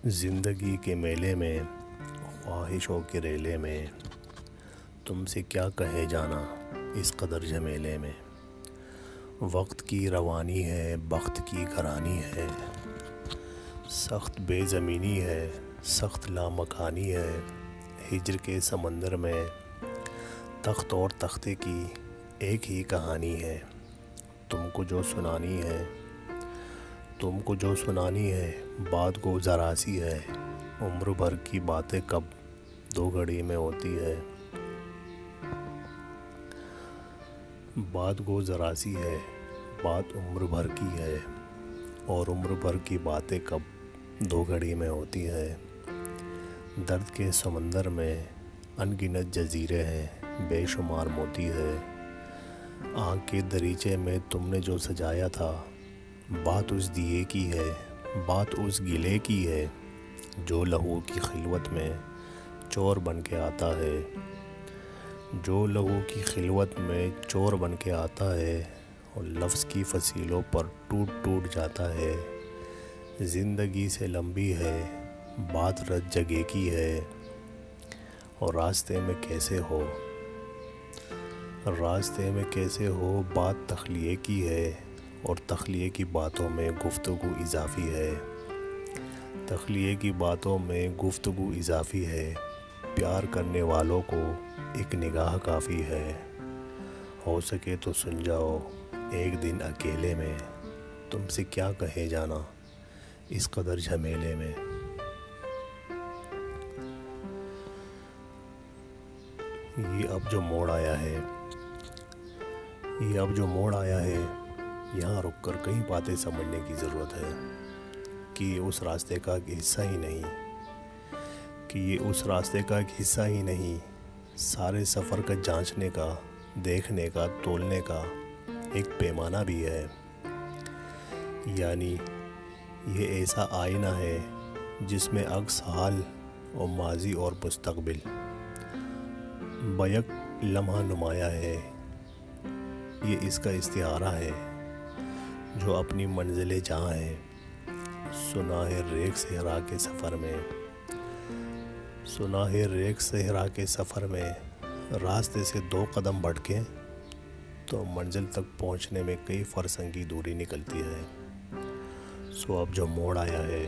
زندگی کے میلے میں، خواہشوں کے ریلے میں، تم سے کیا کہے جانا اس قدر جھمیلے میں۔ وقت کی روانی ہے، بخت کی گھرانی ہے، سخت بے زمینی ہے، سخت لامکانی ہے۔ ہجر کے سمندر میں تخت اور تختے کی ایک ہی کہانی ہے۔ تم کو جو سنانی ہے بات گو ذرا سی ہے۔ عمر بھر کی باتیں کب دو گھڑی میں ہوتی ہے۔ بات گو ذرا سی ہے، بات عمر بھر کی ہے، اور عمر بھر کی باتیں کب دو گھڑی میں ہوتی ہے۔ درد کے سمندر میں ان گنت جزیرے ہیں، بے شمار موتی ہے۔ آنکھ کے دریچے میں تم نے جو سجایا تھا، بات اس دیے کی ہے، بات اس گلے کی ہے، جو لہو کی خلوت میں چور بن کے آتا ہے۔ جو لہو کی خلوت میں چور بن کے آتا ہے، اور لفظ کی فصیلوں پر ٹوٹ ٹوٹ جاتا ہے۔ زندگی سے لمبی ہے بات رت جگہ کی ہے، اور راستے میں کیسے ہو بات تخلیے کی ہے، اور تخلیے کی باتوں میں گفتگو اضافی ہے۔ تخلیے کی باتوں میں گفتگو اضافی ہے۔ پیار کرنے والوں کو ایک نگاہ کافی ہے۔ ہو سکے تو سن جاؤ ایک دن اکیلے میں، تم سے کیا کہے جانا اس قدر جھمیلے میں۔ یہ اب جو موڑ آیا ہے، یہاں رک کر کئی باتیں سمجھنے کی ضرورت ہے کہ یہ اس راستے کا ایک حصہ ہی نہیں، سارے سفر کا جانچنے کا، دیکھنے کا، تولنے کا ایک پیمانہ بھی ہے۔ یعنی یہ ایسا آئینہ ہے جس میں عکس حال اور ماضی اور مستقبل بیک لمحہ نمایاں ہے۔ یہ اس کا استعارہ ہے جو اپنی منزل جہاں ہے۔ سنا ہے ریگ صحرا کے سفر میں راستے سے 2 قدم بڑھکیں تو منزل تک پہنچنے میں کئی فرسنگ کی دوری نکلتی ہے۔ سو اب جو موڑ آیا ہے،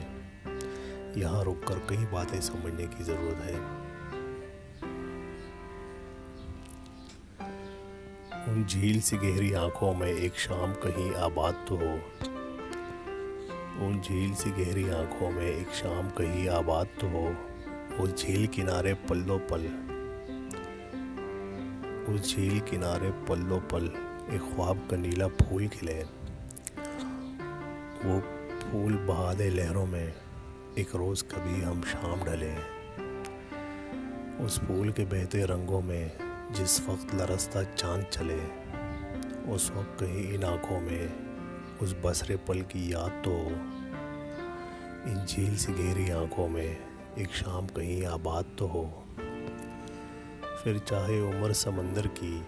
یہاں رک کر کئی باتیں سمجھنے کی ضرورت ہے۔ ان جھیل سی گہری آنکھوں میں ایک شام کہیں آباد تو ہو۔ ان جھیل سی گہری آنکھوں میں ایک شام کہیں آباد تو ہو۔ اس جھیل کنارے پلوں پل ایک خواب کا نیلا پھول کھلے۔ وہ پھول بہا دے لہروں میں، ایک روز کبھی ہم شام ڈھلے۔ اس پھول کے بہتے رنگوں میں جس وقت لرزتا چاند چلے، اس وقت کہیں ان آنکھوں میں اس بسرے پل کی یاد تو ہو۔ ان جھیل سی گہری آنکھوں میں ایک شام کہیں آباد تو ہو۔ پھر چاہے عمر سمندر کی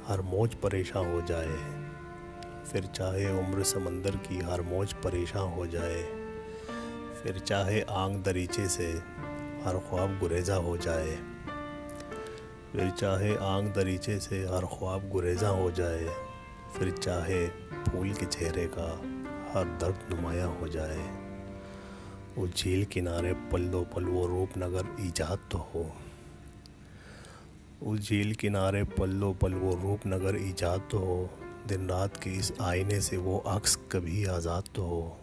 ہر موج پریشاں ہو جائے، پھر چاہے آنکھ دریچے سے ہر خواب گریزاں ہو جائے، پھر چاہے پھول کے چہرے کا ہر درد نمایاں ہو جائے۔ وہ جھیل کنارے پلوں پل وہ روپ نگر ایجاد تو ہو۔ اس جھیل کنارے پلوں پل وہ روپ نگر ایجاد تو ہو۔ دن رات کے اس آئینے سے وہ عکس کبھی آزاد تو ہو۔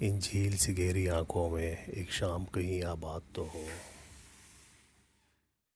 ان جھیل سی گہری آنکھوں میں ایک شام کہیں آباد تو ہو۔